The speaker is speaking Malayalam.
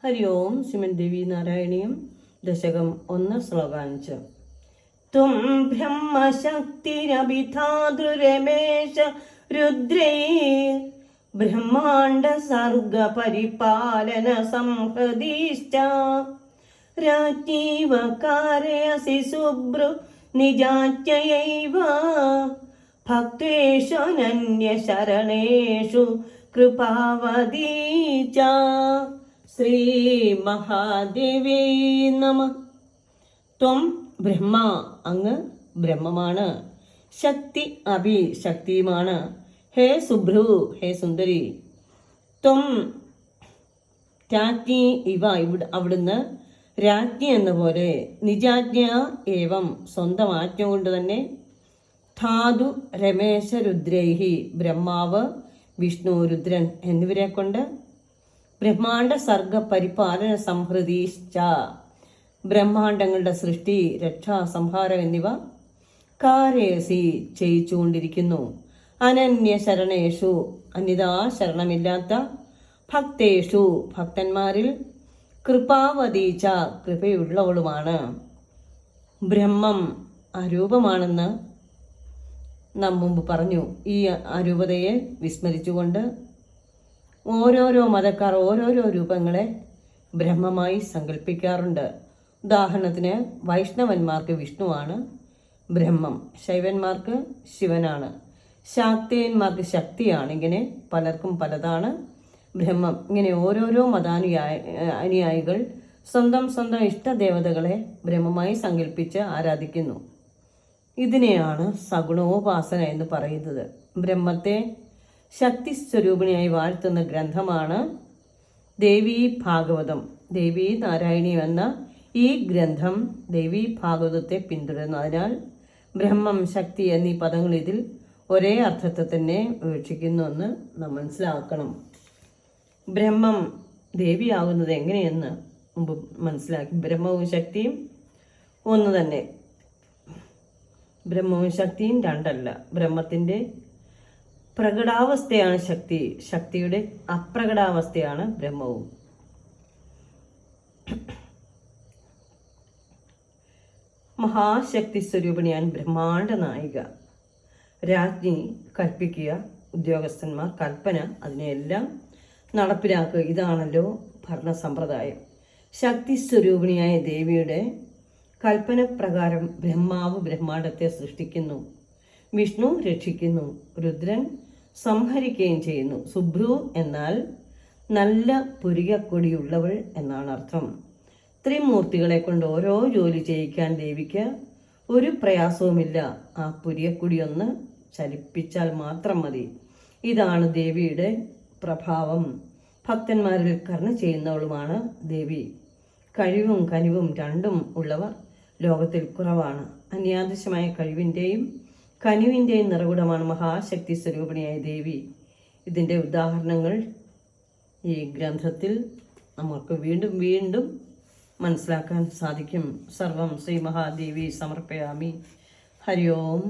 ഹരി ഓം ശ്രീമൻ ദേവി നാരായണീയം ദശകം 1 ശ്ലോകം 5. ത്വം ബ്രഹ്മശക്തിരഭിധാതൃരമേശ രുദ്രൈ ബ്രഹ്മാണ്ഡ സർഗ പരിപാലന സംഹൃതിശ്ച രാജ്ഞീവ കാരയസി സുബ്രു നിജാജ്ഞയൈവ ഭക്തേഷു അനന്യ ശരണേഷു കൃപാവതീ ച. ശ്രീ മഹാദേവി നമ. ത്വം ബ്രഹ്മ, അങ്ങ് ബ്രഹ്മമാണ്. ശക്തി അഭി, ശക്തിയുമാണ്. ഹേ സുഭ്രു, ഹേ സുന്ദരി. ത്വം രാജ്ഞി ഇവ, അവിടുന്ന് രാജ്ഞി എന്ന പോലെ. നിജാജ്ഞ ഏവം, സ്വന്തം ആജ്ഞ കൊണ്ട് തന്നെ. ധാതു രമേശ രുദ്രൈഹി, ബ്രഹ്മാവ് വിഷ്ണു രുദ്രൻ എന്നിവരെ കൊണ്ട്. ബ്രഹ്മാണ്ഡ സർഗ പരിപാലന സംഹൃതിശ്ച, ബ്രഹ്മാണ്ഡങ്ങളുടെ സൃഷ്ടി, രക്ഷാ, സംഹാരം എന്നിവ കാരയസി, ചെയ്യിച്ചുകൊണ്ടിരിക്കുന്നു. അനന്യ ശരണേഷു, അന്യതാ ശരണമില്ലാത്ത. ഭക്തേഷു, ഭക്തന്മാരിൽ. കൃപാവതീച്ച, കൃപയുള്ളവളുമാണ്. ബ്രഹ്മം അരൂപമാണെന്ന് നാം മുമ്പ് പറഞ്ഞു. ഈ അരൂപതയെ വിസ്മരിച്ചുകൊണ്ട് ഓരോരോ മതക്കാർ ഓരോരോ രൂപങ്ങളെ ബ്രഹ്മമായി സങ്കല്പിക്കാറുണ്ട്. ഉദാഹരണത്തിന് വൈഷ്ണവന്മാർക്ക് വിഷ്ണുവാണ് ബ്രഹ്മം, ശൈവന്മാർക്ക് ശിവനാണ്, ശാക്തേയന്മാർക്ക് ശക്തിയാണ്. ഇങ്ങനെ പലർക്കും പലതാണ് ബ്രഹ്മം. ഇങ്ങനെ ഓരോരോ അനുയായികൾ സ്വന്തം സ്വന്തം ഇഷ്ടദേവതകളെ ബ്രഹ്മമായി സങ്കല്പിച്ച് ആരാധിക്കുന്നു. ഇതിനെയാണ് സഗുണോപാസന എന്ന് പറയുന്നത്. ബ്രഹ്മത്തെ ശക്തി സ്വരൂപിണിയായി വാഴ്ത്തുന്ന ഗ്രന്ഥമാണ് ദേവീ ഭാഗവതം. ദേവീ നാരായണീയം എന്ന ഈ ഗ്രന്ഥം ദേവീ ഭാഗവതത്തെ പിന്തുടരുന്നു. അതിനാൽ ബ്രഹ്മം, ശക്തി എന്നീ പദങ്ങൾ ഇതിൽ ഒരേ അർത്ഥത്തെ തന്നെ വീക്ഷിക്കുന്നു എന്ന് നാം മനസ്സിലാക്കണം. ബ്രഹ്മം ദേവിയാകുന്നത് എങ്ങനെയെന്ന് മുമ്പ് മനസ്സിലാക്കി. ബ്രഹ്മവും ശക്തിയും ഒന്ന് തന്നെ. ബ്രഹ്മവും ശക്തിയും രണ്ടല്ല. ബ്രഹ്മത്തിൻ്റെ പ്രകടാവസ്ഥയാണ് ശക്തി, ശക്തിയുടെ അപ്രകടാവസ്ഥയാണ് ബ്രഹ്മവും. മഹാശക്തി സ്വരൂപിണിയാൻ ബ്രഹ്മാണ്ഡ നായിക. രാജ്ഞി കൽപ്പിക്കുക, ഉദ്യോഗസ്ഥന്മാർ കൽപ്പന, അതിനെയെല്ലാം നടപ്പിലാക്കുക. ഇതാണല്ലോ ഭരണസമ്പ്രദായം. ശക്തി സ്വരൂപിണിയായ ദേവിയുടെ കൽപ്പന പ്രകാരം ബ്രഹ്മാവ് ബ്രഹ്മാണ്ഡത്തെ സൃഷ്ടിക്കുന്നു, വിഷ്ണു രക്ഷിക്കുന്നു, രുദ്രൻ സംഹരിക്കുകയും ചെയ്യുന്നു. സുഭ്രു എന്നാൽ നല്ല പുരികക്കൊടിയുള്ളവൾ എന്നാണ് അർത്ഥം. ത്രിമൂർത്തികളെ കൊണ്ട് ഓരോ ജോലി ചെയ്യിക്കാൻ ദേവിക്ക് ഒരു പ്രയാസവുമില്ല. ആ പുരികക്കൊടിയൊന്ന് ചലിപ്പിച്ചാൽ മാത്രം മതി. ഇതാണ് ദേവിയുടെ പ്രഭാവം. ഭക്തന്മാരിൽ കരുണ ചെയ്യുന്നവളുമാണ് ദേവി. കഴിവും കനിവും രണ്ടും ഉള്ളവർ ലോകത്തിൽ കുറവാണ്. അന്യാദൃശമായ കഴിവിൻ്റെയും കനിവിൻ്റെയും നിറകുടമാണ് മഹാശക്തി സ്വരൂപിണിയായ ദേവി. ഇതിൻ്റെ ഉദാഹരണങ്ങൾ ഈ ഗ്രന്ഥത്തിൽ നമുക്ക് വീണ്ടും വീണ്ടും മനസ്സിലാക്കാൻ സാധിക്കും. സർവം ശ്രീ മഹാദേവി സമർപ്പയാമി. ഹരി ഓം.